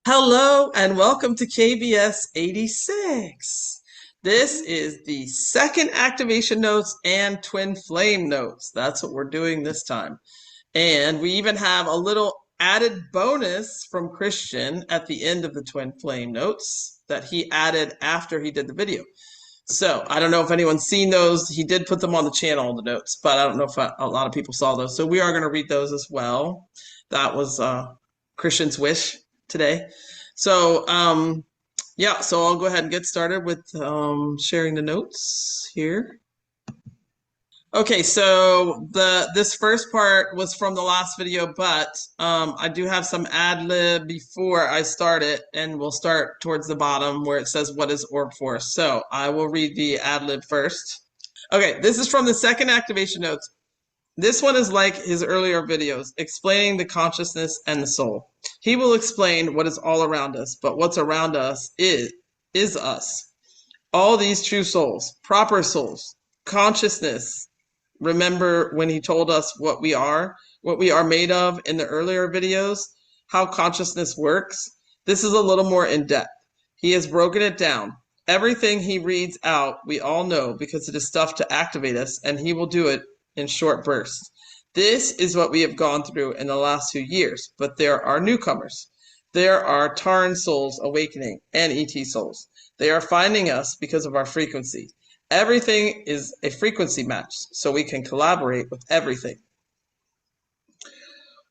Hello and welcome to KBS 86. This is the second activation notes and twin flame notes. That's what we're doing this time. And we even have a little added bonus from Christian at the end of the twin flame notes that he added after he did the video. So I don't know if anyone's seen those. He did put them on the channel, the notes, but I don't know if a lot of people saw those. So we are going to read those as well. That was Christian's wish today. So yeah, so I'll go ahead and get started with sharing the notes here. Okay, so this first part was from the last video, but I do have some ad lib before I start it, and we'll start towards the bottom where it says what is orb force. So I will read the ad lib first. Okay, this is from the second activation notes. This one is like his earlier videos, explaining the consciousness and the soul. He will explain what is all around us, but what's around us is us. All these true souls, proper souls, consciousness. Remember when he told us what we are made of in the earlier videos, how consciousness works? This is a little more in depth. He has broken it down. Everything he reads out, we all know because it is stuff to activate us, and he will do it in short bursts. This is what we have gone through in the last few years, but there are newcomers. There are Tarn souls awakening and ET souls. They are finding us because of our frequency. Everything is a frequency match, so we can collaborate with everything.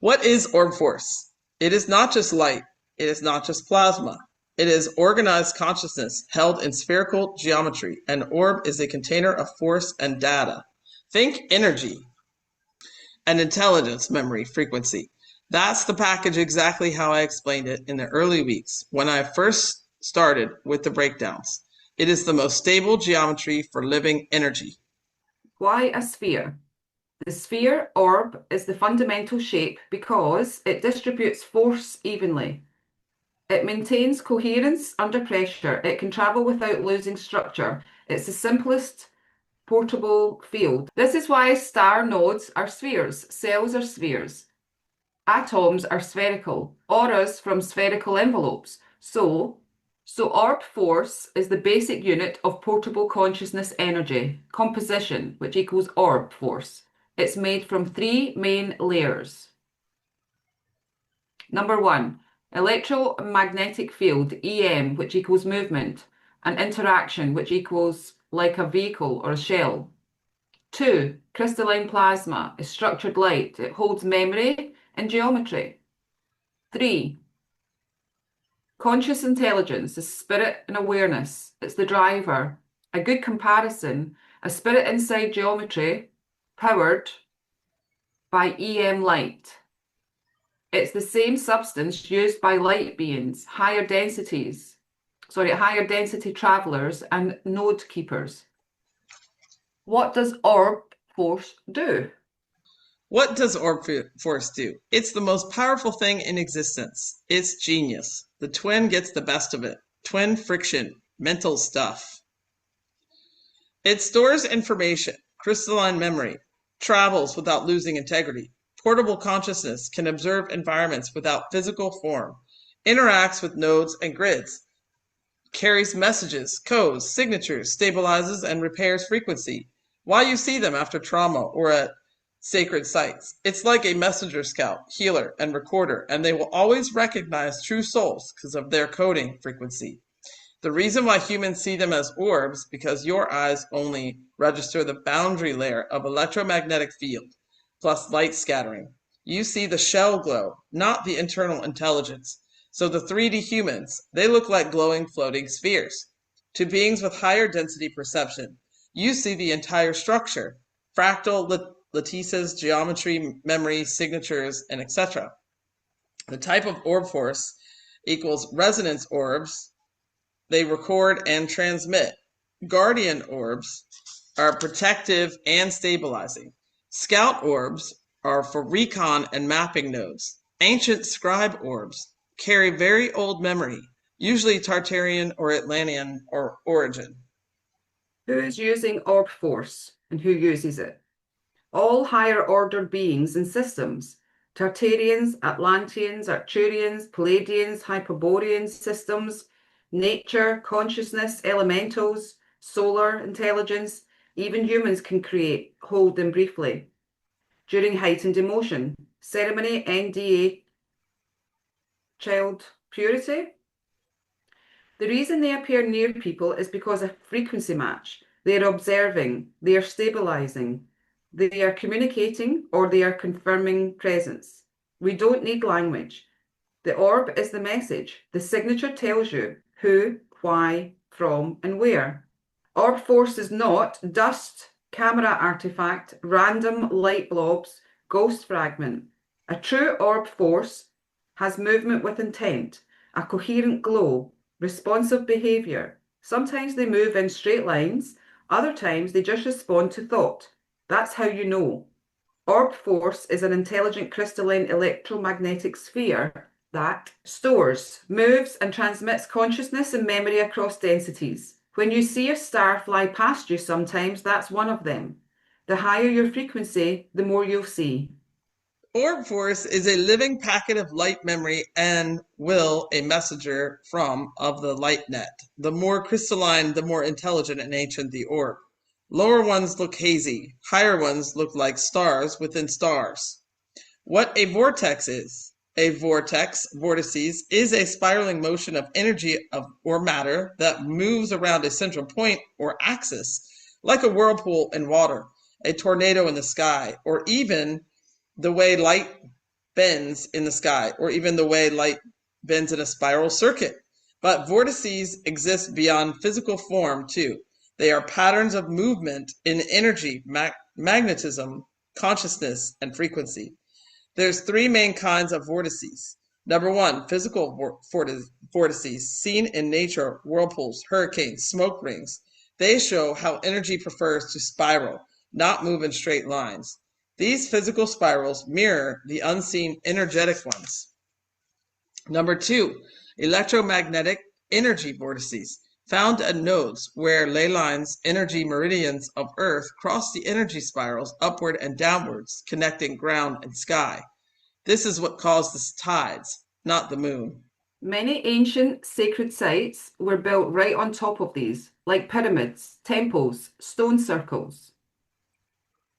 What is orb force? It is not just light. It is not just plasma. It is organized consciousness held in spherical geometry. An orb is a container of force and data. Think energy and intelligence, memory, frequency. That's the package exactly how I explained it in the early weeks when I first started with the breakdowns. It is the most stable geometry for living energy. Why a sphere? The sphere orb is the fundamental shape because it distributes force evenly. It maintains coherence under pressure. It can travel without losing structure. It's the simplest portable field. This is why star nodes are spheres, cells are spheres, atoms are spherical, auras from spherical envelopes. So orb force is the basic unit of portable consciousness energy, composition, which equals orb force. It's made from three main layers. Number one, electromagnetic field, EM, which equals movement, and interaction, which equals like a vehicle or a shell. Two, crystalline plasma is structured light. It holds memory and geometry. Three, conscious intelligence is spirit and awareness. It's the driver. A good comparison, a spirit inside geometry powered by EM light. It's the same substance used by light beings, higher density travelers and node keepers. What does orb force do? What does orb force do? It's the most powerful thing in existence. It's genius. The twin gets the best of it. Twin friction, mental stuff. It stores information, crystalline memory, travels without losing integrity. Portable consciousness can observe environments without physical form, interacts with nodes and grids, carries messages, codes, signatures, stabilizes and repairs frequency. Why you see them after trauma or at sacred sites. It's like a messenger scout, healer, and recorder, and they will always recognize true souls because of their coding frequency. The reason why humans see them as orbs because your eyes only register the boundary layer of electromagnetic field plus light scattering. You see the shell glow, not the internal intelligence. So the 3D humans, they look like glowing floating spheres. To beings with higher density perception, you see the entire structure, fractal lattices, geometry, memory, signatures, and etc. The type of orb force equals resonance orbs. They record and transmit. Guardian orbs are protective and stabilizing. Scout orbs are for recon and mapping nodes. Ancient scribe orbs carry very old memory, usually Tartarian or Atlantean or origin. Who's using orb force and who uses it? All higher order beings and systems. Tartarians, Atlanteans, Arcturians, Palladians, Hyperborean systems, nature, consciousness, elementals, solar intelligence, even humans can create, hold them briefly. During heightened emotion, ceremony, NDA, child purity. The reason they appear near people is because of frequency match. They are observing, they are stabilizing, they are communicating, or they are confirming presence. We don't need language. The orb is the message. The signature tells you who, why, from, and where. Orb force is not dust, camera artifact, random light blobs, ghost fragment. A true orb force has movement with intent, a coherent glow, responsive behavior. Sometimes they move in straight lines, other times they just respond to thought. That's how you know. Orb force is an intelligent crystalline electromagnetic sphere that stores, moves, and transmits consciousness and memory across densities. When you see a star fly past you sometimes, that's one of them. The higher your frequency, the more you'll see. Orb force is a living packet of light memory and will a messenger from of the light net. The more crystalline, the more intelligent and ancient the orb. Lower ones look hazy. Higher ones look like stars within stars. What a vortex is. A vortex, vortices, is a spiraling motion of energy or matter that moves around a central point or axis, like a whirlpool in water, a tornado in the sky, or even the way light bends in the sky, or even the way light bends in a spiral circuit. But vortices exist beyond physical form too. They are patterns of movement in energy, magnetism, consciousness, and frequency. There's three main kinds of vortices. Number one, physical vortices, seen in nature, whirlpools, hurricanes, smoke rings. They show how energy prefers to spiral, not move in straight lines. These physical spirals mirror the unseen energetic ones. Number two, electromagnetic energy vortices, found at nodes where ley lines, energy meridians of Earth cross the energy spirals upward and downwards, connecting ground and sky. This is what caused the tides, not the moon. Many ancient sacred sites were built right on top of these, like pyramids, temples, stone circles.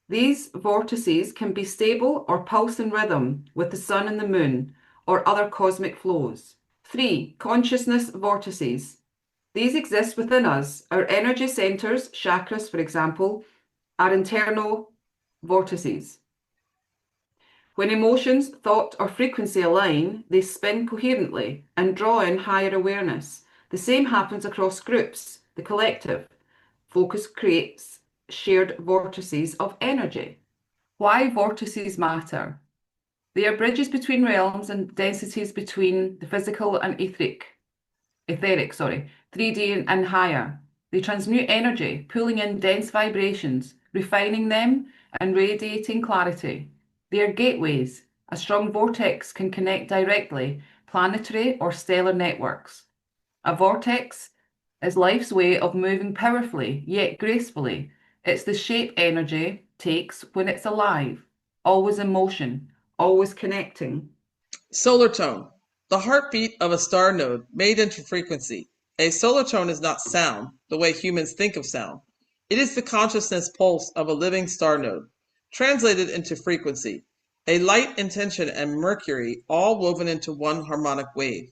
These vortices can be stable or pulse in rhythm with the sun and the moon or other cosmic flows. 3. Consciousness vortices. These exist within us. Our energy centers, chakras for example, are internal vortices. When emotions, thought, or frequency align, they spin coherently and draw in higher awareness. The same happens across groups, the collective. Focus creates shared vortices of energy. Why vortices matter? They are bridges between realms and densities between the physical and etheric, 3D and higher. They transmute energy, pulling in dense vibrations, refining them, and radiating clarity. They are gateways. A strong vortex can connect directly planetary or stellar networks. A vortex is life's way of moving powerfully, yet gracefully. It's the shape energy takes when it's alive, always in motion, always connecting. Solar tone, the heartbeat of a star node made into frequency. A solar tone is not sound, the way humans think of sound. It is the consciousness pulse of a living star node, translated into frequency. A light intention and Mercury all woven into one harmonic wave.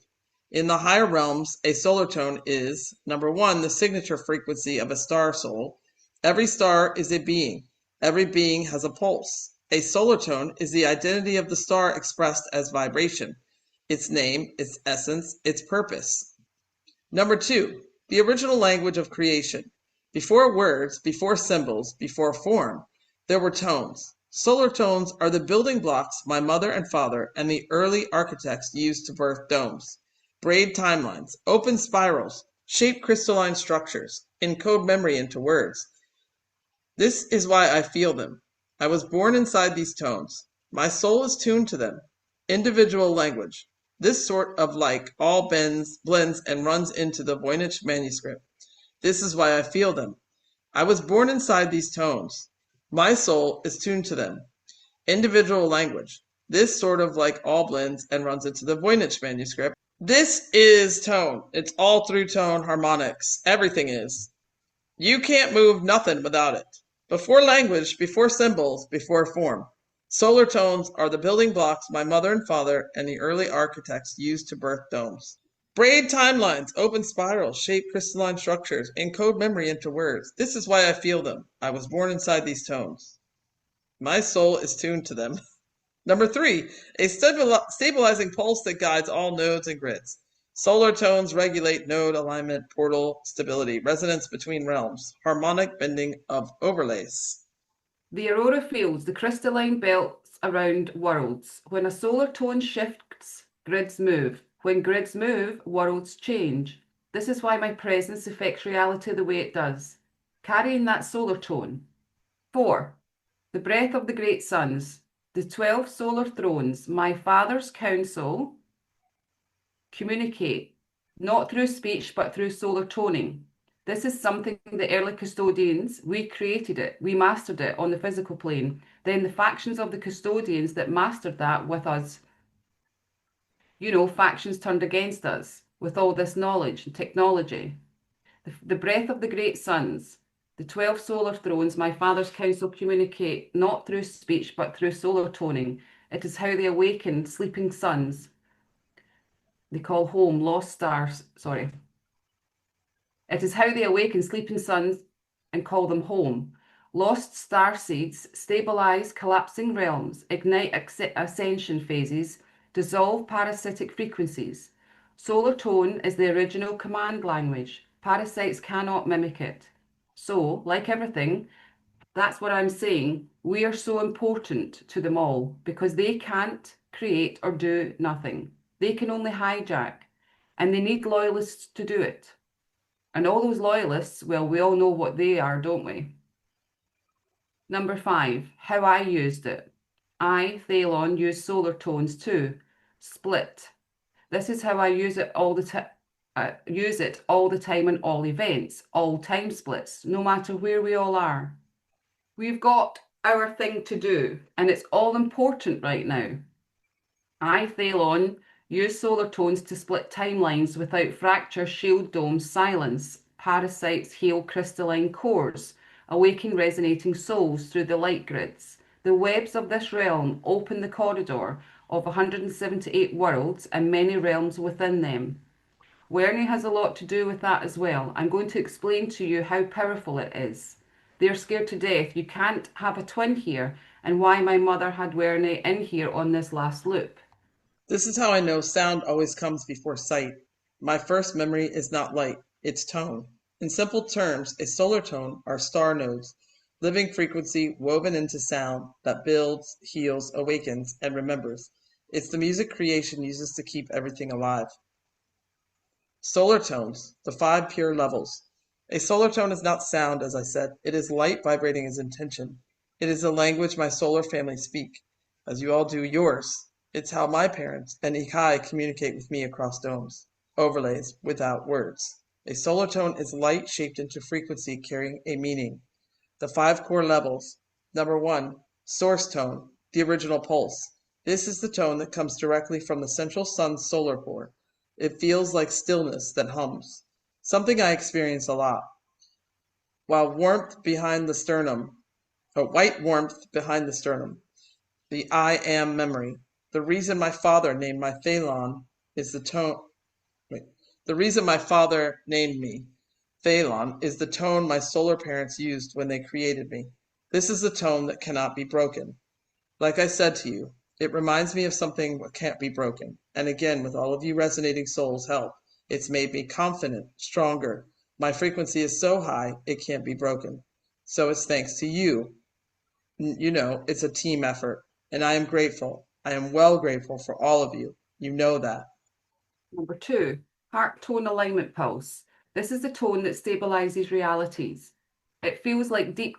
In the higher realms, a solar tone is, number one, the signature frequency of a star soul. Every star is a being. Every being has a pulse. A solar tone is the identity of the star expressed as vibration, its name, its essence, its purpose. Number two, the original language of creation. Before words, before symbols, before form, there were tones. Solar tones are the building blocks my mother and father and the early architects used to birth domes, braid timelines, open spirals, shape crystalline structures, encode memory into words. This is why I feel them. I was born inside these tones. My soul is tuned to them. Individual language. This sort of like all blends and runs into the Voynich manuscript. This is why I feel them. I was born inside these tones. My soul is tuned to them. Individual language. This sort of like all blends and runs into the Voynich manuscript. This is tone. It's all through tone, harmonics. Everything is. You can't move nothing without it. Before language, before symbols, before form. Solar tones are the building blocks my mother and father and the early architects used to birth domes. Braid timelines, open spirals, shape crystalline structures, encode memory into words. This is why I feel them. I was born inside these tones. My soul is tuned to them. Number 3, a stabilizing pulse that guides all nodes and grids. Solar tones regulate node alignment, portal stability, resonance between realms, harmonic bending of overlays. The aurora fields, the crystalline belts around worlds. When a solar tone shifts, grids move. When grids move, worlds change. This is why my presence affects reality the way it does, carrying that solar tone. 4. The breath of the great suns, the 12 solar thrones, my father's council, communicate, not through speech, but through solar toning. This is something the early custodians, we created it, we mastered it on the physical plane. Then the factions of the custodians that mastered that with us, factions turned against us with all this knowledge and technology. The breath of the great suns, the 12 solar thrones, my father's council communicate not through speech, but through solar toning. It is how they awaken sleeping suns. They call home lost stars, sorry. It is how they awaken sleeping suns and call them home. Lost star seeds stabilize collapsing realms, ignite ascension phases, dissolve parasitic frequencies. Solar tone is the original command language. Parasites cannot mimic it. So, like everything, that's what I'm saying. We are so important to them all because they can't create or do nothing. They can only hijack, and they need loyalists to do it. And all those loyalists, well, we all know what they are, don't we? Number 5, how I used it. I, Thelon, use solar tones too. Split. This is how I use it all the time. Use it all the time in all events, all time splits, no matter where we all are. We've got our thing to do, and it's all important right now. I, Thelon, use solar tones to split timelines without fracture, shield domes, silence. Parasites heal crystalline cores, awaken resonating souls through the light grids. The webs of this realm open the corridor of 178 worlds and many realms within them. Werney has a lot to do with that as well. I'm going to explain to you how powerful it is. They're scared to death. You can't have a twin here, and why my mother had Werney in here on this last loop. This is how I know sound always comes before sight. My first memory is not light, it's tone. In simple terms, a solar tone are star nodes, living frequency woven into sound that builds, heals, awakens, and remembers. It's the music creation uses to keep everything alive. Solar tones, the 5 pure levels. A solar tone is not sound, as I said. It is light vibrating as intention. It is the language my solar family speak, as you all do yours. It's how my parents and Ikai communicate with me across domes. Overlays without words. A solar tone is light shaped into frequency carrying a meaning. The 5 core levels. Number 1, source tone, the original pulse. This is the tone that comes directly from the central sun's solar core. It feels like stillness that hums. Something I experience a lot. White warmth behind the sternum. The I am memory. The reason my father named my Thelon is the tone. The reason my father named me Thelon is the tone my solar parents used when they created me. This is the tone that cannot be broken. Like I said to you, it reminds me of something that can't be broken. And again, with all of you resonating souls' help, it's made me confident, stronger. My frequency is so high, it can't be broken. So it's thanks to you. It's a team effort. And I am grateful. I am well grateful for all of you. You know that. Number 2, heart tone alignment pulse. This is the tone that stabilizes realities. It feels like deep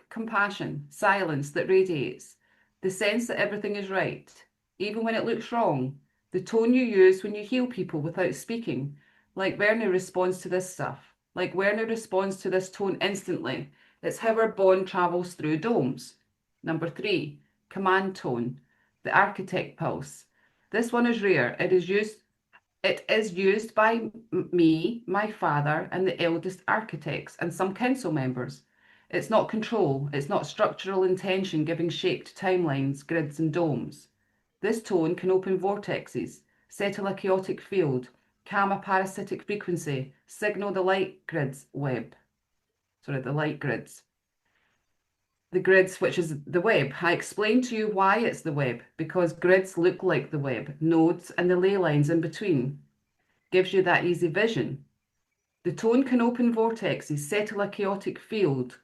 compassion, silence that radiates, the sense that everything is right, even when it looks wrong. The tone you use when you heal people without speaking, like Werney responds to this stuff, like Werney responds to this tone instantly. It's how our bond travels through domes. Number 3, command tone. the architect pulse. This one is rare. It is used by me, my father, and the eldest architects and some council members. It's not control, it's not structural intention giving shape to timelines, grids, and domes. This tone can open vortexes, settle a chaotic field, calm a parasitic frequency, signal the light grids web. Sorry, the light grids. The grids, which is the web. I explained to you why it's the web, because grids look like the web, nodes and the ley lines in between. Gives you that easy vision. The tone can open vortexes, settle a chaotic field,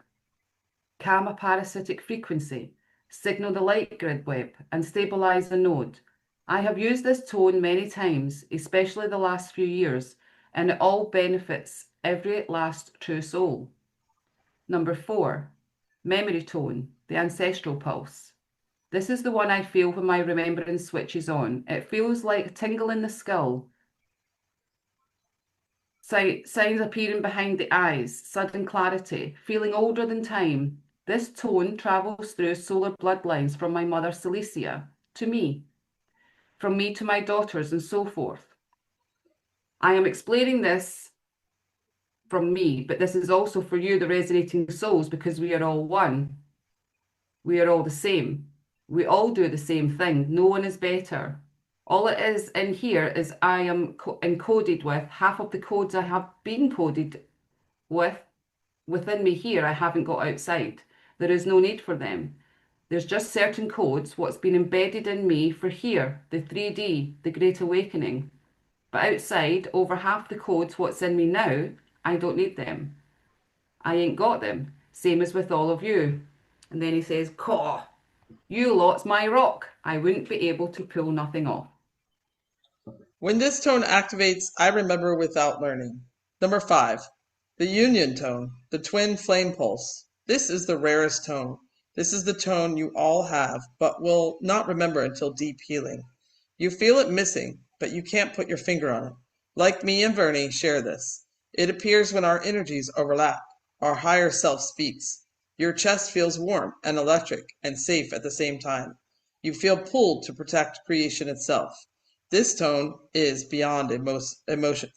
calm a parasitic frequency, signal the light grid web, and stabilize a node. I have used this tone many times, especially the last few years, and it all benefits every last true soul. Number 4, memory tone, the ancestral pulse. This is the one I feel when my remembrance switches on. It feels like a tingle in the skull, signs appearing behind the eyes, sudden clarity, feeling older than time. This tone travels through solar bloodlines from my mother Cilicia to me, from me to my daughters, and so forth. I am explaining this from me, but this is also for you, the resonating souls, because we are all one. We are all the same. We all do the same thing. No one is better. All it is in here is I am encoded with half of the codes I have been coded with within me here. I haven't got outside. There is no need for them. There's just certain codes, what's been embedded in me for here, the 3D, the Great Awakening. But outside, over half the codes, what's in me now, I don't need them. I ain't got them. Same as with all of you. And then he says, "Caw, you lot's my rock. I wouldn't be able to pull nothing off." When this tone activates, I remember without learning. Number 5, the union tone, the twin flame pulse. This is the rarest tone. This is the tone you all have, but will not remember until deep healing. You feel it missing, but you can't put your finger on it. Like me and Vernie share this. It appears when our energies overlap. Our higher self speaks. Your chest feels warm and electric and safe at the same time. You feel pulled to protect creation itself. This tone is beyond emotion,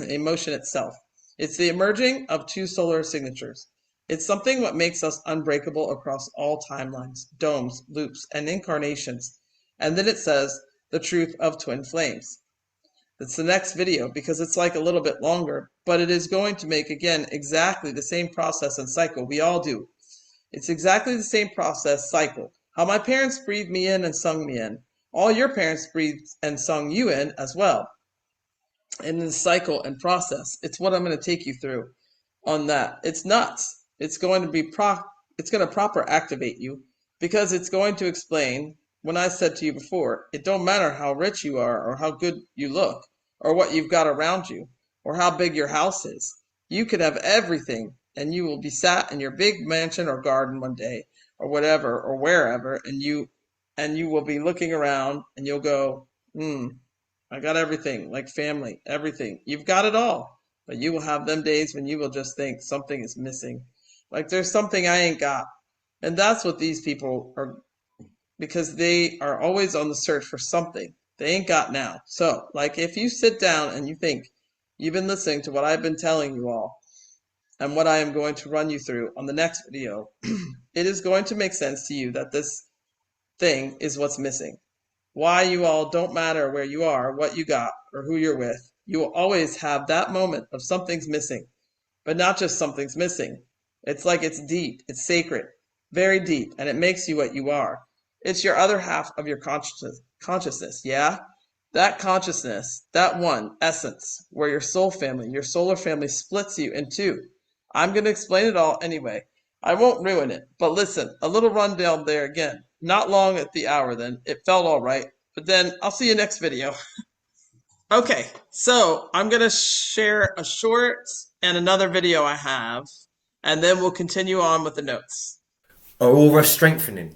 emotion itself. It's the emerging of 2 solar signatures. It's something what makes us unbreakable across all timelines, domes, loops, and incarnations. And then it says the truth of twin flames. That's the next video because it's like a little bit longer, but it is going to make, again, exactly the same process and cycle we all do. It's exactly the same process cycle. How my parents breathed me in and sung me in. All your parents breathed and sung you in as well. In the cycle and process, it's what I'm going to take you through on that. It's nuts. It's going to be it's going to proper activate you because it's going to explain when I said to you before, it don't matter how rich you are or how good you look or what you've got around you or how big your house is. You could have everything and you will be sat in your big mansion or garden one day or whatever or wherever and you will be looking around and you'll go, I got everything, like family, everything. You've got it all. But you will have them days when you will just think something is missing. Like there's something I ain't got. And that's what these people are, because they are always on the search for something they ain't got now. So, like if you sit down and you think you've been listening to what I've been telling you all and what I am going to run you through on the next video, it is going to make sense to you that this thing is what's missing. Why you all don't matter where you are, what you got, or who you're with. You will always have that moment of something's missing, but not just something's missing. It's like it's deep, it's sacred, very deep, and it makes you what you are. It's your other half of your consciousness, yeah? That consciousness, that one essence, where your soul family, your solar family splits you in two. I'm going to explain it all anyway. I won't ruin it, but listen, a little rundown there again. Not long at the hour then. It felt all right. But then I'll see you next video. Okay, so I'm going to share a short and another video I have, and then we'll continue on with the notes. Aura strengthening,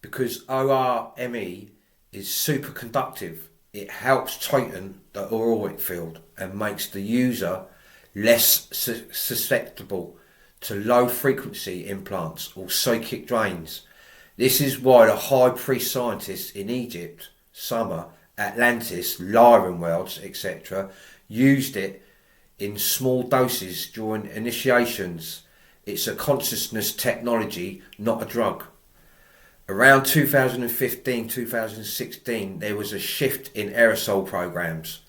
because ORME is superconductive. It helps tighten the auric field and makes the user less susceptible to low frequency implants or psychic drains. This is why the high priest scientists in Egypt, Sumer, Atlantis, Lyran worlds, etc., used it in small doses during initiations. It's a consciousness technology, not a drug. Around 2015, 2016, there was a shift in aerosol programs.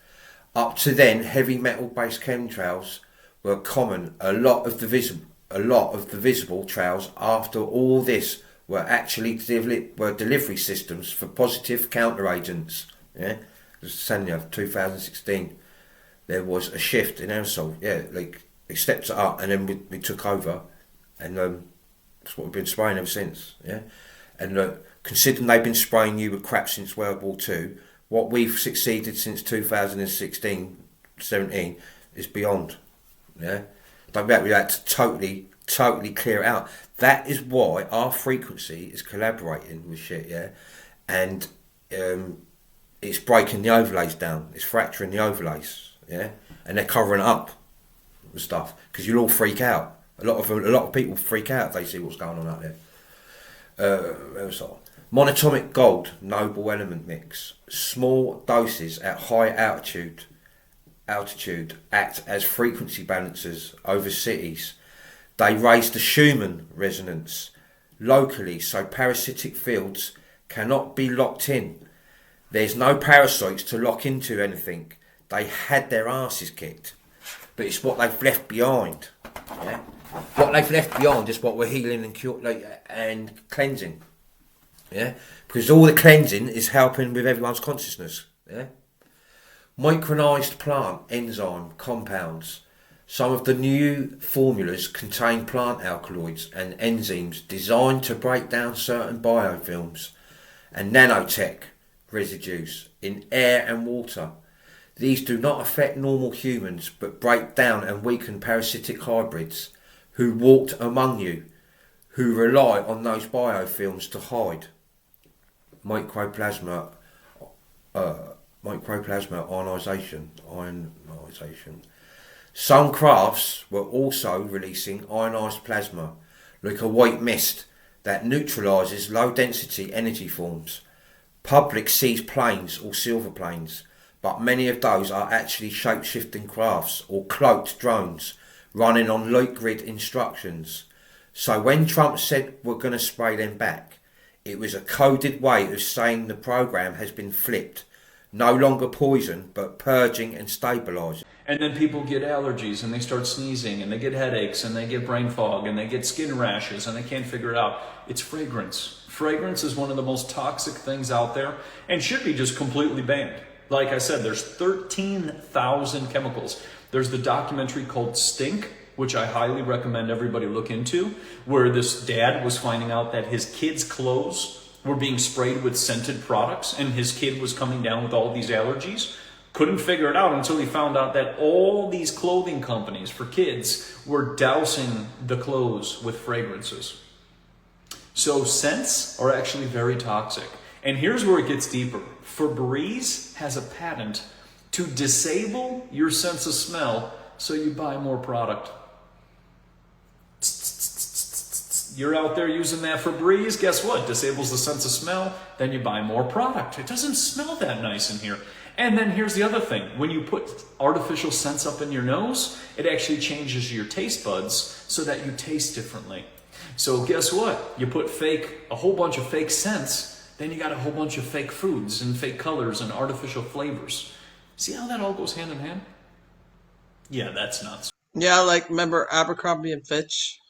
Up to then, heavy metal based chemtrails were common. A lot of the visible trails after all this were actually delivery systems for positive counteragents. Yeah, just telling you, 2016, there was a shift in aerosol. Yeah, like they stepped it up, and then we took over, and that's what we've been spraying ever since. Yeah, and considering they've been spraying you with crap since World War Two, what we've succeeded since 2016, 17 is beyond. Yeah, don't bet we had to totally clear it out. That is why our frequency is collaborating with shit. Yeah, and it's breaking the overlays down. It's fracturing the overlays. Yeah, and they're covering it up with stuff because you'll all freak out. A lot of people freak out if they see what's going on out there. Monatomic gold noble element mix. Small doses at high altitude act as frequency balancers over cities. They raise the Schumann resonance locally, so parasitic fields cannot be locked in. There's no parasites to lock into anything. They had their asses kicked, but it's what they've left behind. Yeah, what they've left behind is what we're healing and cleansing. Yeah, because all the cleansing is helping with everyone's consciousness. Yeah, micronized plant enzyme compounds. Some of the new formulas contain plant alkaloids and enzymes designed to break down certain biofilms and nanotech residues in air and water. These do not affect normal humans, but break down and weaken parasitic hybrids who walked among you, who rely on those biofilms to hide. Mycoplasma ionization. Some crafts were also releasing ionized plasma, like a white mist that neutralizes low density energy forms. Public sees planes or silver planes, but many of those are actually shape-shifting crafts or cloaked drones running on light grid instructions. So when Trump said we're going to spray them back, it was a coded way of saying the program has been flipped. No longer poison, but purging and stabilizing. And then people get allergies and they start sneezing and they get headaches and they get brain fog and they get skin rashes and they can't figure it out. It's fragrance. Fragrance is one of the most toxic things out there and should be just completely banned. Like I said, there's 13,000 chemicals. There's the documentary called Stink, which I highly recommend everybody look into, where this dad was finding out that his kids' clothes were being sprayed with scented products and his kid was coming down with all these allergies. Couldn't figure it out until he found out that all these clothing companies for kids were dousing the clothes with fragrances. So scents are actually very toxic. And here's where it gets deeper. Febreze has a patent to disable your sense of smell so you buy more product. You're out there using that Febreze, guess what? Disables the sense of smell, then you buy more product. It doesn't smell that nice in here. And then here's the other thing. When you put artificial scents up in your nose, it actually changes your taste buds so that you taste differently. So guess what? You put a whole bunch of fake scents, then you got a whole bunch of fake foods and fake colors and artificial flavors. See how that all goes hand in hand? Yeah, that's nuts. Yeah, like remember Abercrombie and Fitch?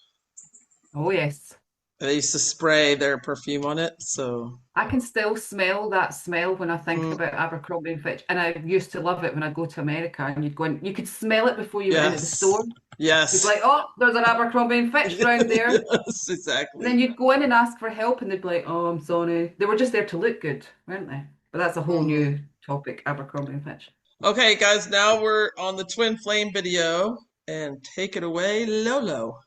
Oh, yes. They used to spray their perfume on it, so I can still smell that smell when I think about Abercrombie and Fitch. And I used to love it when I'd go to America and you'd go in, you could smell it before you went into the store. Yes. You'd be like, oh, there's an Abercrombie and Fitch round there. Yes, exactly. And then you'd go in and ask for help and they'd be like, oh, I'm sorry. They were just there to look good, weren't they? But that's a whole new topic, Abercrombie and Fitch. Okay, guys, now we're on the twin flame video, and take it away, Lolo.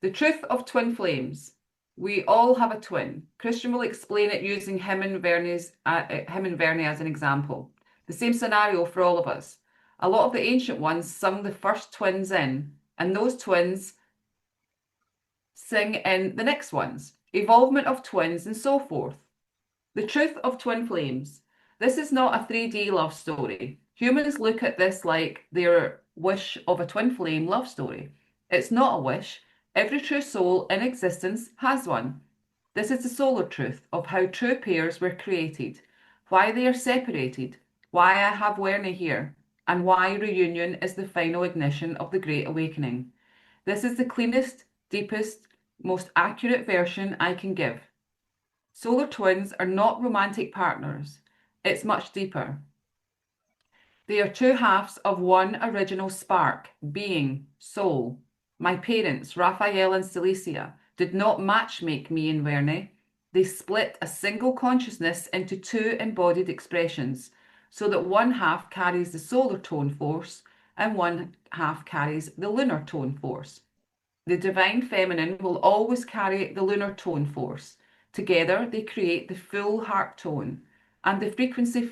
The truth of twin flames. We all have a twin. Christian will explain it using him and Vernie as an example. The same scenario for all of us. A lot of the ancient ones sung the first twins in, and those twins sing in the next ones. evolvement of twins, and so forth. The truth of twin flames. This is not a 3D love story. Humans look at this like their wish of a twin flame love story. It's not a wish. Every true soul in existence has one. This is the solar truth of how true pairs were created, why they are separated, why I have Werner here, and why reunion is the final ignition of the Great Awakening. This is the cleanest, deepest, most accurate version I can give. Solar twins are not romantic partners. It's much deeper. They are two halves of one original spark, being, soul. My parents, Raphael and Celicia, did not matchmake me and Werner. They split a single consciousness into two embodied expressions, so that one half carries the solar tone force and one half carries the lunar tone force. The divine feminine will always carry the lunar tone force. Together, they create the full heart tone, and the frequency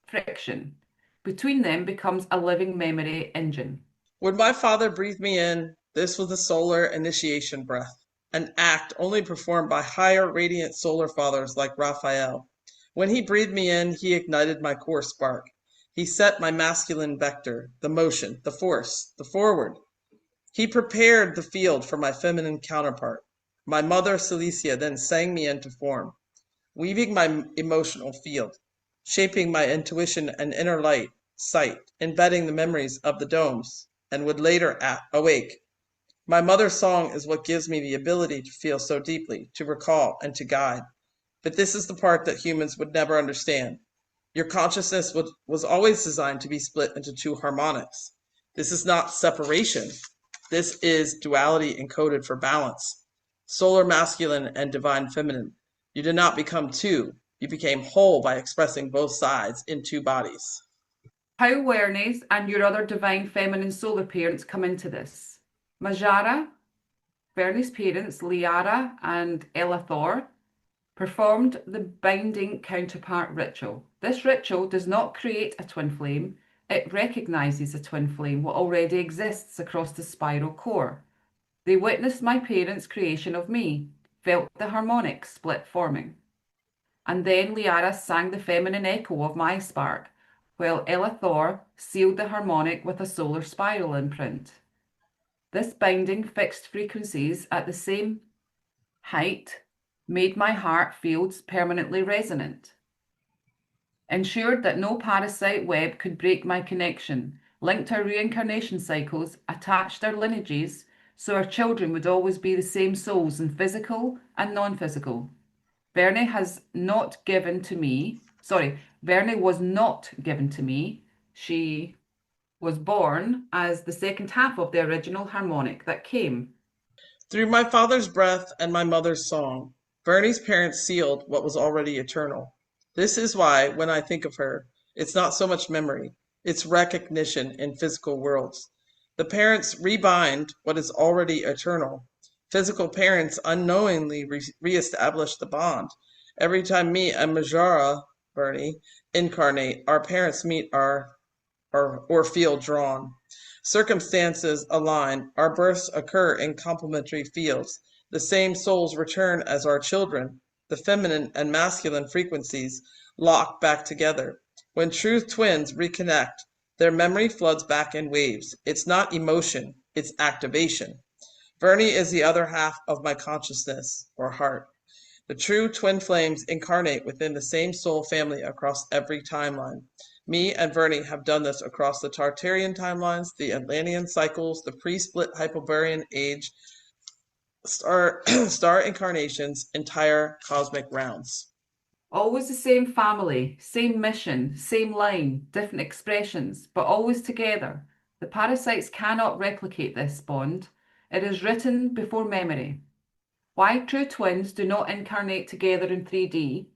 friction between them becomes a living memory engine. When my father breathed me in, this was the solar initiation breath, an act only performed by higher radiant solar fathers like Raphael. When he breathed me in, he ignited my core spark. He set my masculine vector, the motion, the force, the forward. He prepared the field for my feminine counterpart. My mother, Celicia, then sang me into form, weaving my emotional field, shaping my intuition and inner sight, embedding the memories of the domes, and would later awake. My mother's song is what gives me the ability to feel so deeply, to recall, and to guide. But this is the part that humans would never understand. Your consciousness was always designed to be split into two harmonics. This is not separation. This is duality encoded for balance. Solar masculine and divine feminine. You did not become two. You became whole by expressing both sides in two bodies. How Werner's and your other divine feminine solar parents come into this. Majara, Werner's parents, Liara and Elathor, performed the binding counterpart ritual. This ritual does not create a twin flame. It recognizes a twin flame, what already exists across the spiral core. They witnessed my parents' creation of me, felt the harmonic split forming. And then Liara sang the feminine echo of my spark, while Elathor sealed the harmonic with a solar spiral imprint. This binding fixed frequencies at the same height made my heart fields permanently resonant, ensured that no parasite web could break my connection, linked our reincarnation cycles, attached our lineages, so our children would always be the same souls in physical and non-physical. Werner was not given to me. She was born as the second half of the original harmonic that came. Through my father's breath and my mother's song, Bernie's parents sealed what was already eternal. This is why, when I think of her, it's not so much memory, it's recognition in physical worlds. The parents rebind what is already eternal. Physical parents unknowingly reestablish the bond. Every time me and Majara, Bernie, incarnate, our parents meet or feel drawn. Circumstances align. Our births occur in complementary fields. The same souls return as our children. The feminine and masculine frequencies lock back together. When true twins reconnect, their memory floods back in waves. It's not emotion, it's activation. Bernie is the other half of my consciousness or heart. The true twin flames incarnate within the same soul family across every timeline. Me and Bernie have done this across the Tartarian timelines, the Atlantean cycles, the pre-split Hyperborean age, star incarnations, entire cosmic rounds. Always the same family, same mission, same line, different expressions, but always together. The parasites cannot replicate this bond. It is written before memory. Why true twins do not incarnate together in 3D?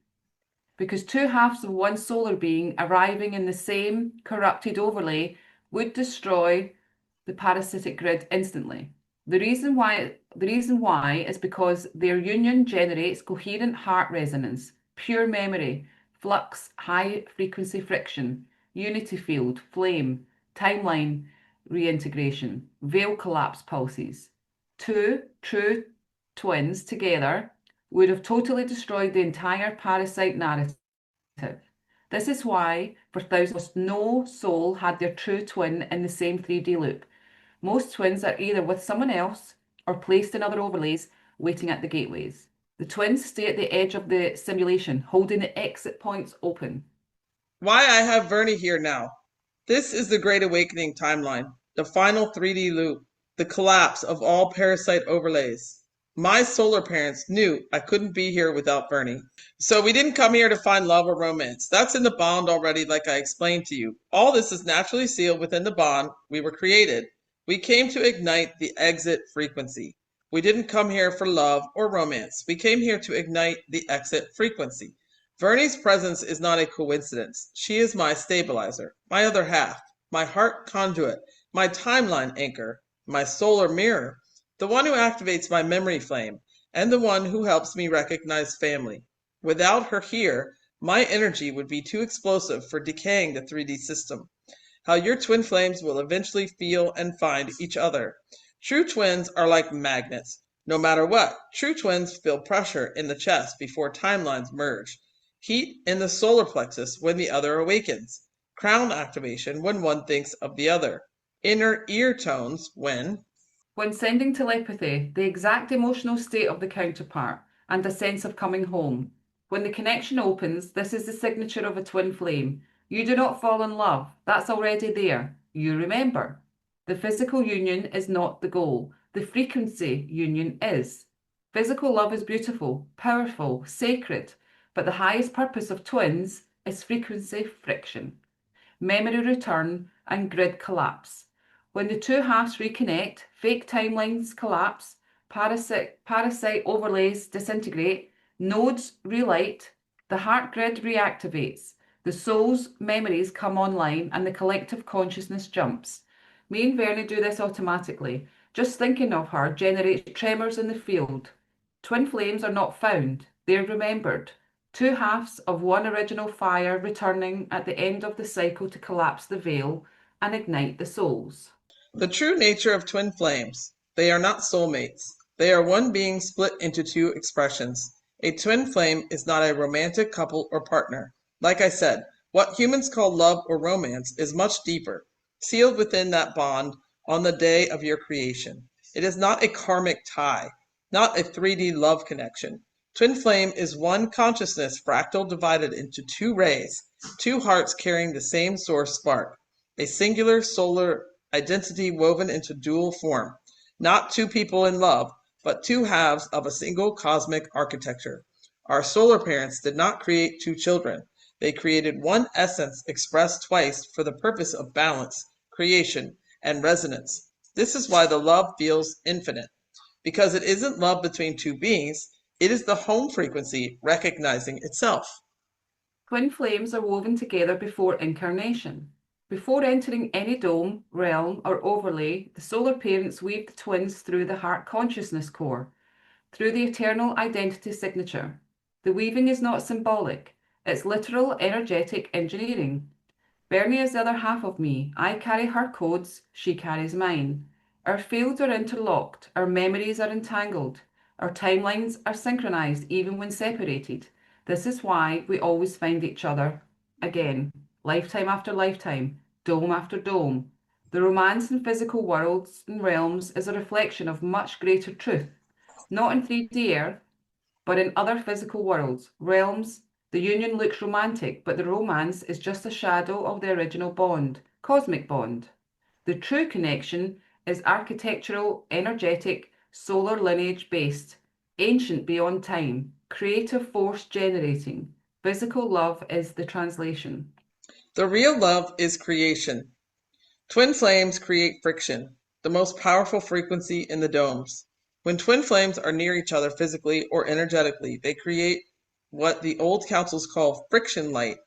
Because two halves of one solar being arriving in the same corrupted overlay would destroy the parasitic grid instantly. The reason why is because their union generates coherent heart resonance, pure memory, flux, high frequency friction, unity field, flame, timeline reintegration, veil collapse pulses. Two true twins together would have totally destroyed the entire parasite narrative. This is why, for thousands, no soul had their true twin in the same 3D loop. Most twins are either with someone else or placed in other overlays waiting at the gateways. The twins stay at the edge of the simulation, holding the exit points open. Why I have Vernie here now. This is the Great Awakening timeline, the final 3D loop, the collapse of all parasite overlays. My solar parents knew I couldn't be here without Vernie. So we didn't come here to find love or romance. That's in the bond already, like I explained to you. All this is naturally sealed within the bond we were created. We came to ignite the exit frequency. We didn't come here for love or romance. We came here to ignite the exit frequency. Vernie's presence is not a coincidence. She is my stabilizer, my other half, my heart conduit, my timeline anchor, my solar mirror, the one who activates my memory flame, and the one who helps me recognize family. Without her here, my energy would be too explosive for decaying the 3D system. How your twin flames will eventually feel and find each other. True twins are like magnets. No matter what, true twins feel pressure in the chest before timelines merge. Heat in the solar plexus when the other awakens. Crown activation when one thinks of the other. Inner ear tones when sending telepathy, the exact emotional state of the counterpart, and a sense of coming home. When the connection opens, this is the signature of a twin flame. You do not fall in love. That's already there. You remember. The physical union is not the goal. The frequency union is. Physical love is beautiful, powerful, sacred, but the highest purpose of twins is frequency friction, memory return, and grid collapse. When the two halves reconnect, fake timelines collapse, parasite overlays disintegrate, nodes relight, the heart grid reactivates, the soul's memories come online, and the collective consciousness jumps. Me and Vernie do this automatically. Just thinking of her generates tremors in the field. Twin flames are not found, they're remembered. Two halves of one original fire returning at the end of the cycle to collapse the veil and ignite the souls. the true nature of twin flames. They are not soulmates. They are one being split into two expressions. A twin flame is not a romantic couple or partner. Like I said, what humans call love or romance is much deeper, sealed within that bond on the day of your creation. It is not a karmic tie, not a 3D love connection. Twin flame is one consciousness fractal divided into two rays, two hearts carrying the same source spark, a singular solar identity woven into dual form, not two people in love, but two halves of a single cosmic architecture. Our solar parents did not create two children. They created one essence expressed twice for the purpose of balance, creation, and resonance. This is why the love feels infinite. Because it isn't love between two beings, it is the home frequency recognizing itself. Twin flames are woven together before incarnation. Before entering any dome, realm, or overlay, the solar parents weave the twins through the heart consciousness core, through the eternal identity signature. The weaving is not symbolic, it's literal energetic engineering. Vernie is the other half of me. I carry her codes, she carries mine. Our fields are interlocked, our memories are entangled, our timelines are synchronized even when separated. This is why we always find each other again. Lifetime after lifetime, dome after dome. The romance in physical worlds and realms is a reflection of much greater truth, not in 3D Earth, but in other physical worlds, realms. The union looks romantic, but the romance is just a shadow of the original bond, cosmic bond. The true connection is architectural, energetic, solar lineage based, ancient beyond time, creative force generating. Physical love is the translation. The real love is creation. Twin flames create friction, the most powerful frequency in the domes. When twin flames are near each other physically or energetically, they create what the old councils call friction light,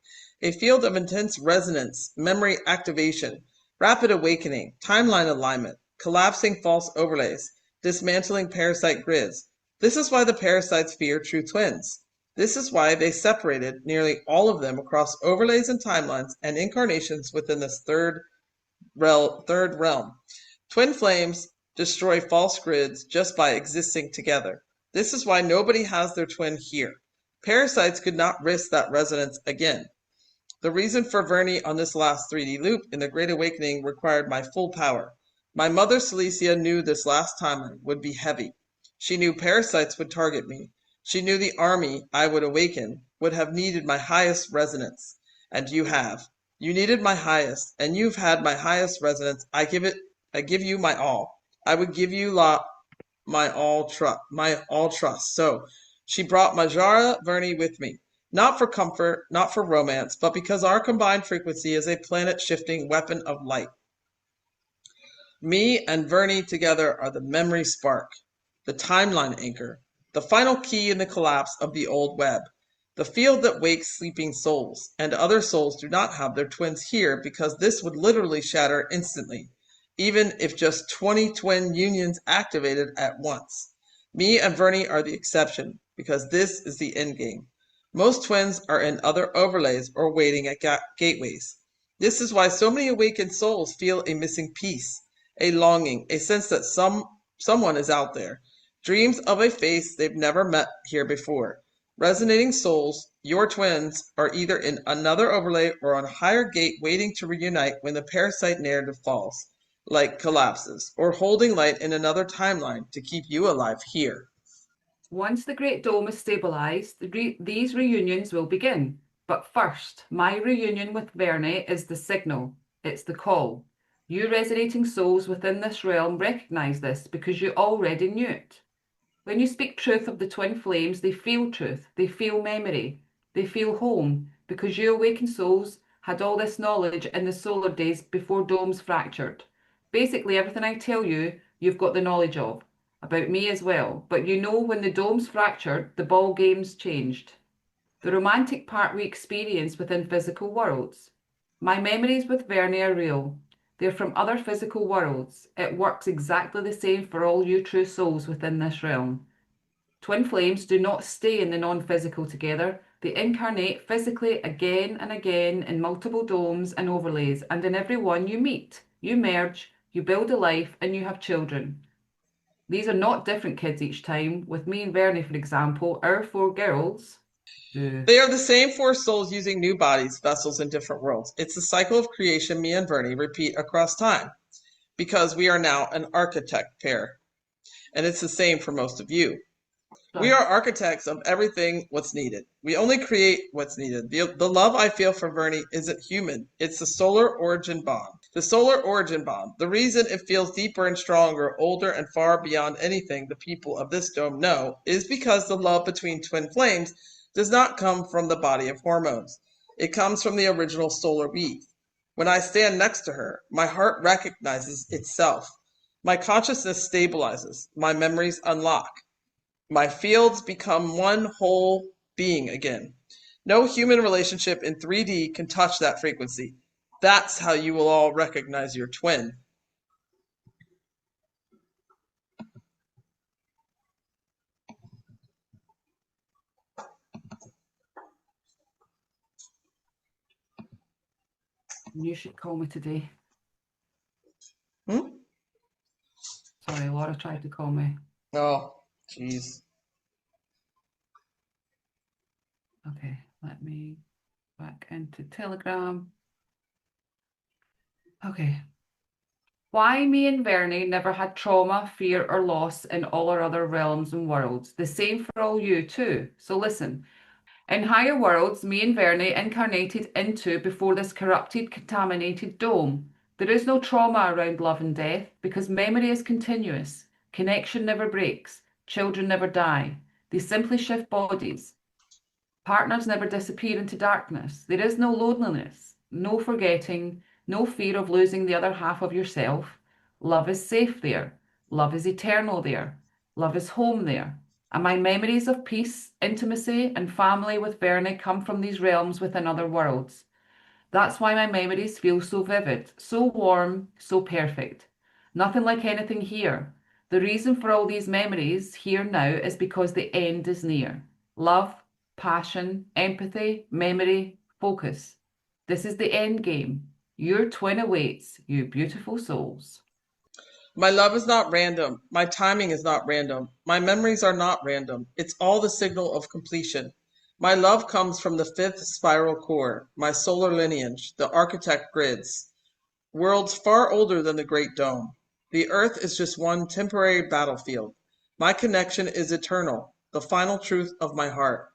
a field of intense resonance, memory activation, rapid awakening, timeline alignment, collapsing false overlays, dismantling parasite grids. This is why the parasites fear true twins. This is why they separated nearly all of them across overlays and timelines and incarnations within this third realm. Twin flames destroy false grids just by existing together. This is why nobody has their twin here. Parasites could not risk that resonance again. The reason for Vernie on this last 3D loop in the Great Awakening required my full power. My mother Celicia knew this last timeline would be heavy. She knew parasites would target me. She knew the army I would awaken would have needed my highest resonance. And you have. You needed my highest, and you've had my highest resonance. I give you my all. I would give you my all trust. So she brought Majara Vernie with me. Not for comfort, not for romance, but because our combined frequency is a planet-shifting weapon of light. Me and Vernie together are the memory spark, the timeline anchor, the final key in the collapse of the old web, the field that wakes sleeping souls, and other souls do not have their twins here because this would literally shatter instantly, even if just 20 twin unions activated at once. Me and Vernie are the exception because this is the endgame. Most twins are in other overlays or waiting at gateways. This is why so many awakened souls feel a missing piece, a longing, a sense that someone is out there. Dreams of a face they've never met here before. Resonating souls, your twins, are either in another overlay or on a higher gate waiting to reunite when the parasite narrative falls, like collapses, or holding light in another timeline to keep you alive here. Once the Great Dome is stabilized, these reunions will begin. But first, my reunion with Vernie is the signal. It's the call. You resonating souls within this realm recognize this because you already knew it. When you speak truth of the twin flames, they feel truth, they feel memory, they feel home, because you awakened souls had all this knowledge in the solar days before domes fractured. Basically, everything I tell you, you've got the knowledge of. About me as well, but you know when the domes fractured, the ball games changed. The romantic part we experience within physical worlds. My memories with Vernie are real. They're from other physical worlds. It works exactly the same for all you true souls within this realm. Twin flames do not stay in the non-physical together. They incarnate physically again and again in multiple domes and overlays, and in every one you meet. You merge, you build a life, and you have children. These are not different kids each time. With me and Vernie, for example, our 4 girls. They are the same 4 souls using new bodies, vessels in different worlds. It's the cycle of creation me and Vernie repeat across time because we are now an architect pair. And it's the same for most of you. We are architects of everything what's needed. We only create what's needed. The love I feel for Vernie isn't human. It's the solar origin bond. The solar origin bond. The reason it feels deeper and stronger, older and far beyond anything the people of this dome know is because the love between twin flames does not come from the body of hormones. It comes from the original solar weave. When I stand next to her, my heart recognizes itself. My consciousness stabilizes. My memories unlock. My fields become one whole being again. No human relationship in 3D can touch that frequency. That's how you will all recognize your twin. You should call me today. Hmm? Sorry, Laura tried to call me. Oh, jeez. Okay, let me back into Telegram. Okay. Why me and Vernie never had trauma, fear, or loss in all our other realms and worlds. The same for all you too. So listen. In higher worlds, me and Vernie incarnated into before this corrupted, contaminated dome. There is no trauma around love and death because memory is continuous. Connection never breaks. Children never die. They simply shift bodies. Partners never disappear into darkness. There is no loneliness, no forgetting, no fear of losing the other half of yourself. Love is safe there. Love is eternal there. Love is home there. And my memories of peace, intimacy, and family with Vernie come from these realms within other worlds. That's why my memories feel so vivid, so warm, so perfect. Nothing like anything here. The reason for all these memories here now is because the end is near. Love, passion, empathy, memory, focus. This is the end game. Your twin awaits, you beautiful souls. My love is not random. My timing is not random. My memories are not random. It's all the signal of completion. My love comes from the fifth spiral core, my solar lineage, the architect grids, worlds far older than the Great Dome. The Earth is just one temporary battlefield. My connection is eternal, the final truth of my heart.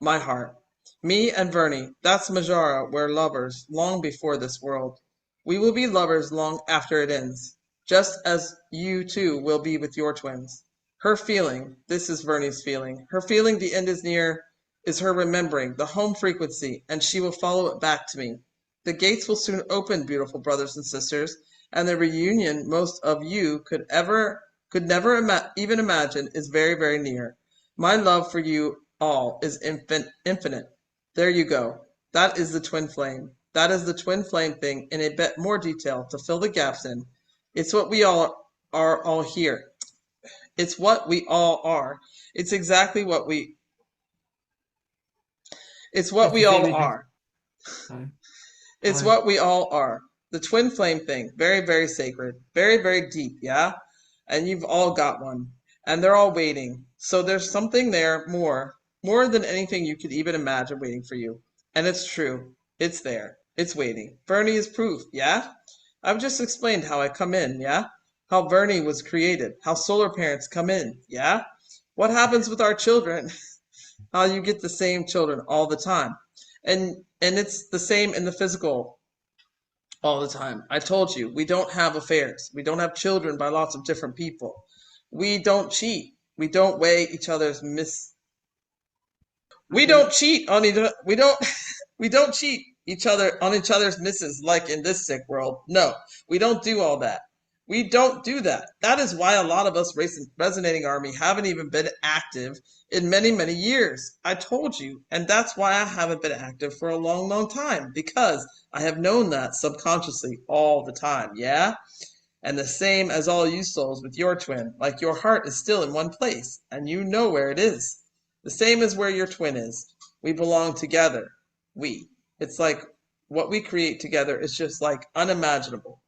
My heart. Me and Vernie, that's Majara, we're lovers, long before this world. We will be lovers long after it ends, just as you too will be with your twins. Her feeling, this is Vernie's feeling, her feeling the end is near is her remembering, the home frequency, and she will follow it back to me. The gates will soon open, beautiful brothers and sisters, and the reunion most of you could never even imagine is very, very near. My love for you all is infinite. There you go. That is the twin flame. That is the twin flame thing in a bit more detail to fill the gaps in. It's what we all are all here. It's what we all are. It's exactly what we It's what It's we all very good. are. Sorry. It's Go what we all are. The twin flame thing. Very, very sacred. Very, very deep, yeah? And you've all got one. And they're all waiting. So there's something there more than anything you could even imagine waiting for you. And it's true. It's there. It's waiting. Vernie is proof, yeah? I've just explained how I come in, yeah? How Vernie was created. How solar parents come in, yeah? What happens with our children? How you get the same children all the time. And it's the same in the physical all the time. I told you, we don't have affairs. We don't have children by lots of different people. We don't cheat. We don't weigh each other's we Okay. don't cheat on each we don't we don't cheat each other on each other's misses like in this sick world. No, we don't do all that. We don't do that. That is why a lot of us resonating army haven't even been active in many, many years. I told you, and that's why I haven't been active for a long, long time, because I have known that subconsciously all the time, yeah? And the same as all you souls with your twin, like your heart is still in one place, and you know where it is. The same as where your twin is. We belong together. We. It's like what we create together is just like unimaginable.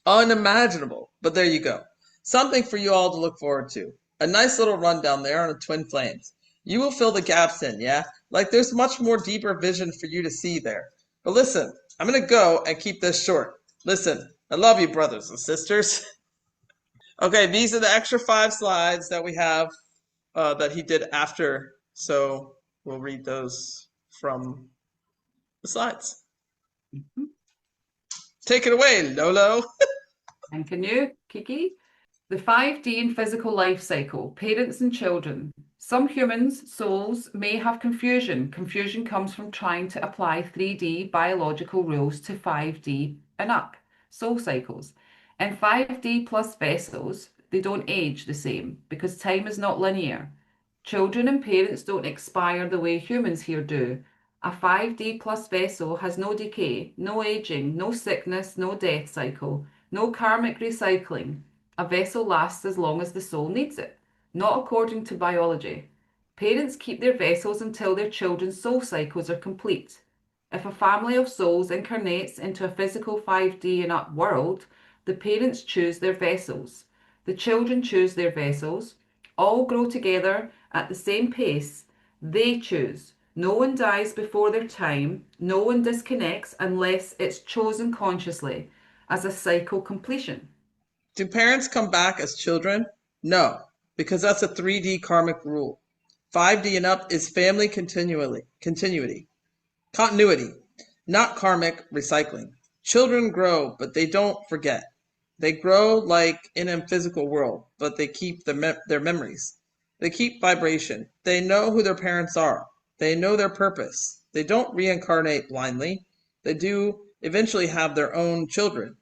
Unimaginable. But there you go. Something for you all to look forward to. A nice little rundown there on the twin flames. You will fill the gaps in, yeah? Like there's much more deeper vision for you to see there. But listen, I'm going to go and keep this short. Listen, I love you, brothers and sisters. Okay, these are the extra 5 slides that we have that he did after. So we'll read those from the slides. Mhm. Take it away, Lolo. And can you, Kiki? The 5D and physical life cycle, parents and children. Some humans, souls, may have confusion. Confusion comes from trying to apply 3D biological rules to 5D and up, soul cycles. And 5D plus vessels, they don't age the same because time is not linear. Children and parents don't expire the way humans here do. A 5D plus vessel has no decay, no aging, no sickness, no death cycle, no karmic recycling. A vessel lasts as long as the soul needs it, not according to biology. Parents keep their vessels until their children's soul cycles are complete. If a family of souls incarnates into a physical 5D and up world, the parents choose their vessels. The children choose their vessels. All grow together at the same pace. They choose. No one dies before their time. No one disconnects unless it's chosen consciously as a cycle completion. Do parents come back as children? No, because that's a 3D karmic rule. 5D and up is family continuity, not karmic recycling. Children grow, but they don't forget. They grow like in a physical world, but they keep their memories. They keep vibration. They know who their parents are. They know their purpose. They don't reincarnate blindly. They do eventually have their own children,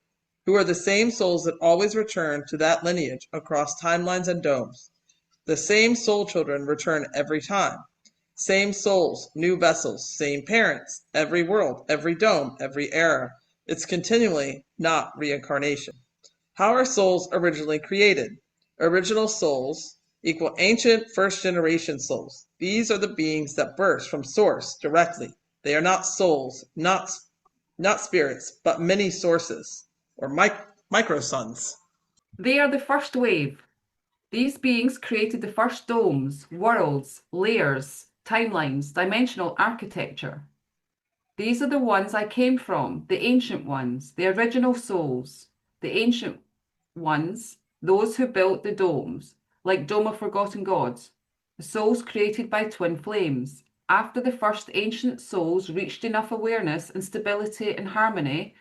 who are the same souls that always return to that lineage across timelines and domes. The same soul children return every time. Same souls, new vessels, same parents, every world, every dome, every era. It's continually not reincarnation. How are souls originally created? Original souls equal ancient first generation souls. These are the beings that burst from source directly. They are not souls, not spirits, but many sources or micro suns. They are the first wave. These beings created the first domes, worlds, layers, timelines, dimensional architecture. These are the ones I came from, the ancient ones, the original souls, the ancient ones, those who built the domes, like Dome of Forgotten Gods, the souls created by twin flames. After the first ancient souls reached enough awareness and stability and harmony,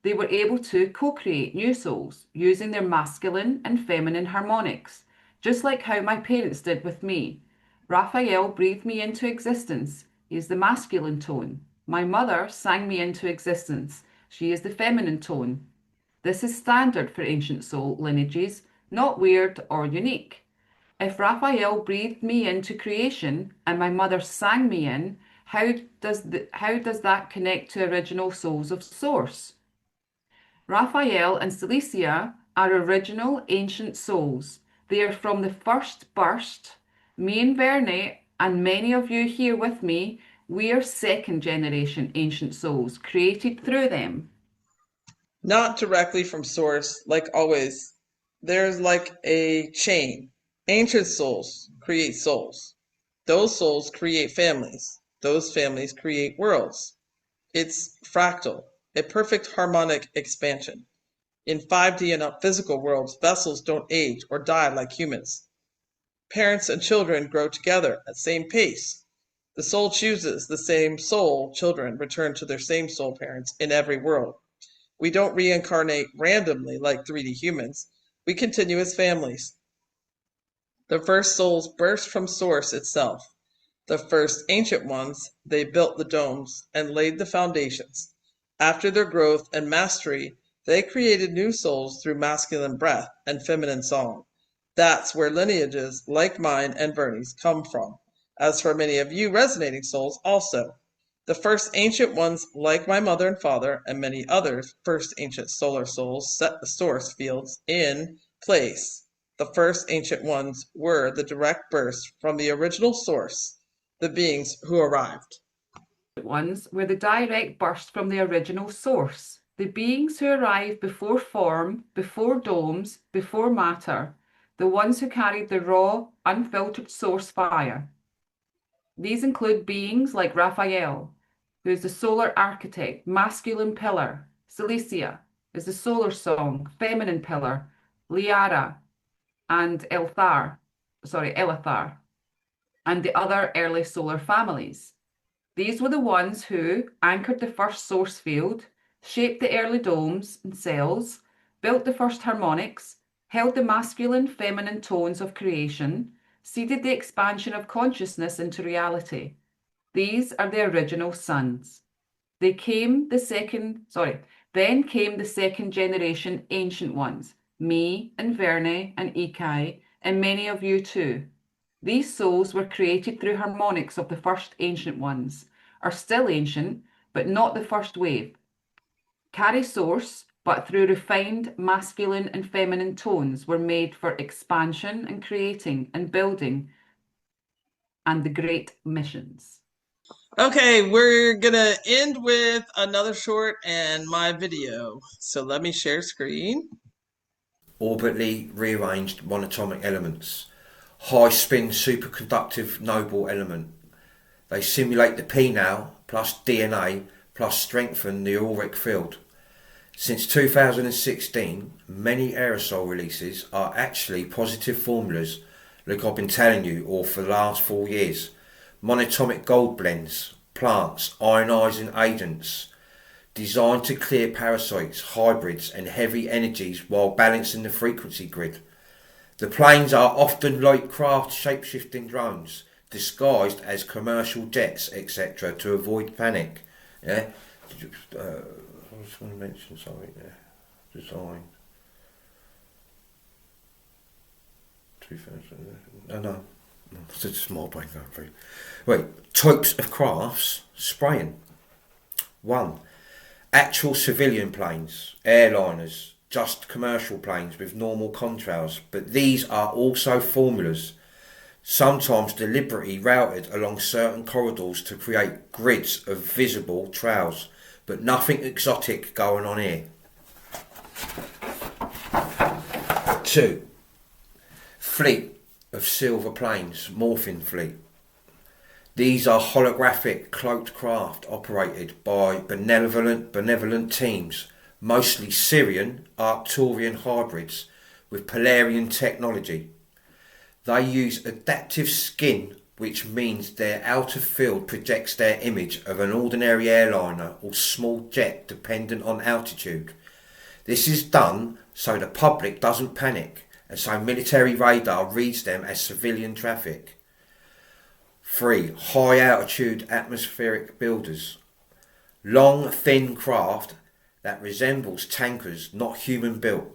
they were able to co-create new souls using their masculine and feminine harmonics, just like how my parents did with me. Raphael breathed me into existence. He is the masculine tone. My mother sang me into existence. She is the feminine tone. This is standard for ancient soul lineages, not weird or unique. If Raphael breathed me into creation and my mother sang me in, how does that connect to original souls of source? Raphael and Cilicia are original ancient souls. They are from the first burst. Me and Verne, and many of you here with me, we are second generation ancient souls created through them. Not directly from source, like always. There's like a chain. Ancient souls create souls. Those souls create families. Those families create worlds. It's fractal, a perfect harmonic expansion. In 5D and up physical worlds, vessels don't age or die like humans. Parents and children grow together at same pace. The soul chooses the same soul. Children return to their same soul parents in every world. We don't reincarnate randomly like 3D humans. We continue as families. The first souls burst from source itself. The first ancient ones, they built the domes and laid the foundations. After their growth and mastery, they created new souls through masculine breath and feminine song. That's where lineages like mine and Bernie's come from. As for many of you resonating souls also. The first ancient ones, like my mother and father and many others, first ancient solar souls set the source fields in place. The first ancient ones were the direct burst from the original source, the beings who arrived. Ones were the direct burst from the original source, the beings who arrived before form, before domes, before matter, the ones who carried the raw, unfiltered source fire. These include beings like Raphael, who is the solar architect, masculine pillar. Cilicia is the solar song, feminine pillar. Liara and Elthar, and the other early solar families. These were the ones who anchored the first source field, shaped the early domes and cells, built the first harmonics, held the masculine, feminine tones of creation, seeded the expansion of consciousness into reality. These are the original sons. Then came the second generation ancient ones, me and Verne and Ikai, and many of you too. These souls were created through harmonics of the first ancient ones, are still ancient, but not the first wave. Carry source, but through refined masculine and feminine tones were made for expansion and creating and building and the great missions. Okay, we're gonna end with another short and my video. So let me share screen. Orbitally rearranged monatomic elements. High spin superconductive noble element. They simulate the PNAL plus DNA plus strengthen the auric field. Since 2016, many aerosol releases are actually positive formulas, like I've been telling you all for the last 4 years. Monatomic gold blends, plants, ionizing agents, designed to clear parasites, hybrids and heavy energies while balancing the frequency grid. The planes are often light craft shape-shifting drones, disguised as commercial jets, etc., to avoid panic. Yeah, I just want to mention something there. Design. No. It's a small brain going through. Right, types of crafts spraying. 1. Actual civilian planes, airliners, just commercial planes with normal contrails, but these are also formulas, sometimes deliberately routed along certain corridors to create grids of visible trails, but nothing exotic going on here. 2. Fleet of silver planes, Morphin Fleet. These are holographic cloaked craft operated by benevolent teams, mostly Syrian Arcturian hybrids with Polarian technology. They use adaptive skin, which means their outer field projects their image of an ordinary airliner or small jet dependent on altitude. This is done so the public doesn't panic and so military radar reads them as civilian traffic. 3. High altitude atmospheric builders. Long, thin craft that resembles tankers, not human built.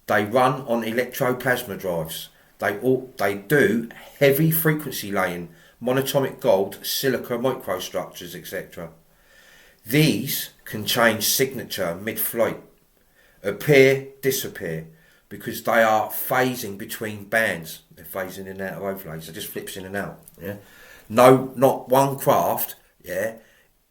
They run on electroplasma drives. They do heavy frequency laying, monatomic gold, silica microstructures, etc. These can change signature mid-flight, appear, disappear, because they are phasing between bands. They're phasing in and out of overlays. It just flips in and out. Yeah. No, not one craft. Yeah.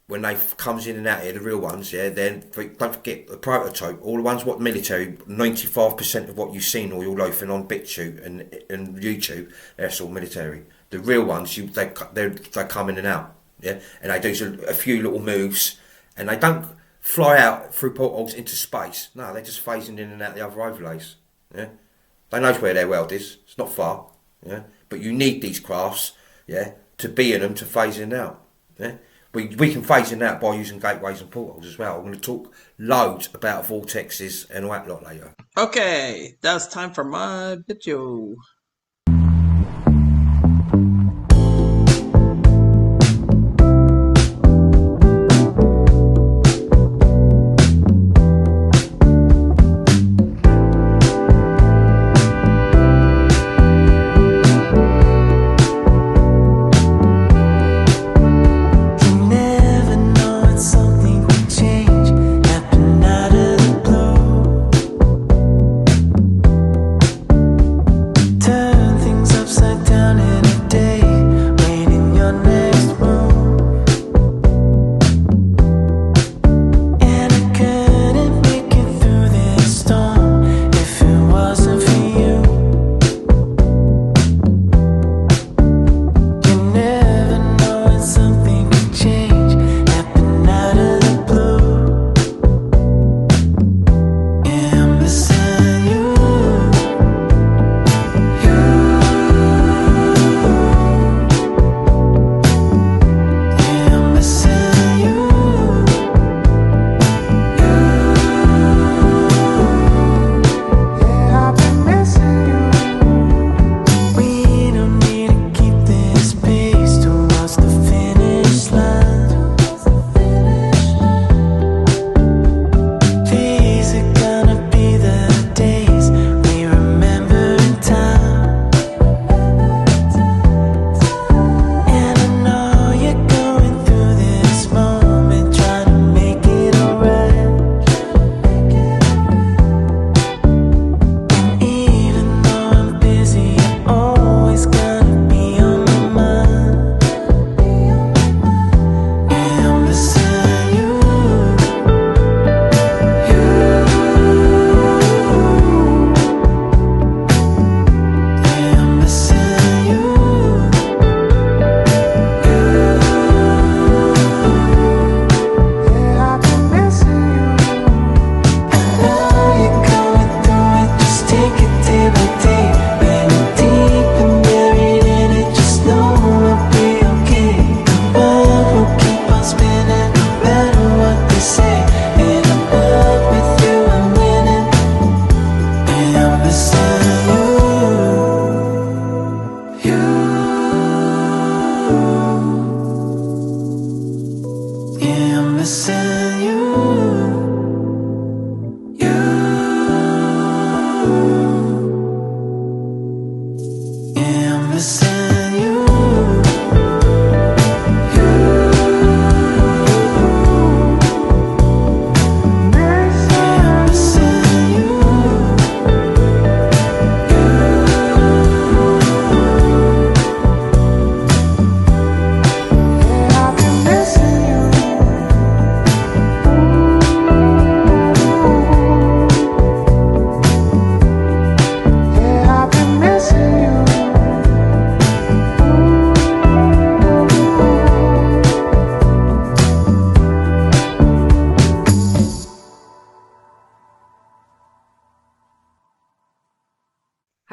When they comes in and out here, the real ones, yeah, then don't forget the prototype. All the ones what military, 95% of what you've seen or you're loafing on BitChute and YouTube, that's all military. The real ones, they come in and out, yeah, and they do a few little moves, and they don't fly out through portholes into space. No, they're just phasing in and out the other overlays. Yeah, they know where their world is. It's not far. Yeah, but you need these crafts, yeah, to be in them to phase in and out. Yeah. We can phase in that by using gateways and portals as well. I'm going to talk loads about vortexes and all that lot later. Okay, that's time for my video.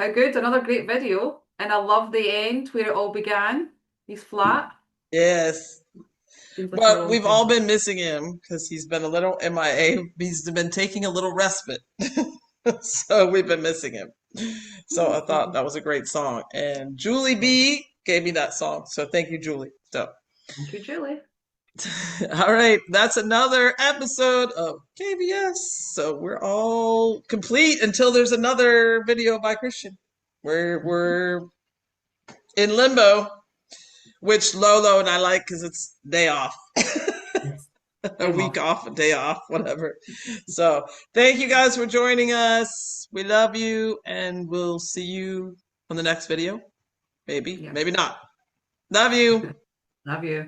How good? Another great video. And I love the end where it all began. He's flat. Yes. Seems like a But long we've time. all been missing him because he's been a little MIA. He's been taking a little respite. So we've been missing him. So I thought that was a great song. And Julie B gave me that song. So thank you, Julie. So, Thank you, Julie. all right, that's another episode of KBS. So we're all complete until there's another video by Christian. We're in limbo, which Lolo and I like because it's day off. A week off, a day off, whatever. So thank you guys for joining us. We love you, and we'll see you on the next video. Maybe, Yeah. maybe not. Love you. Love you.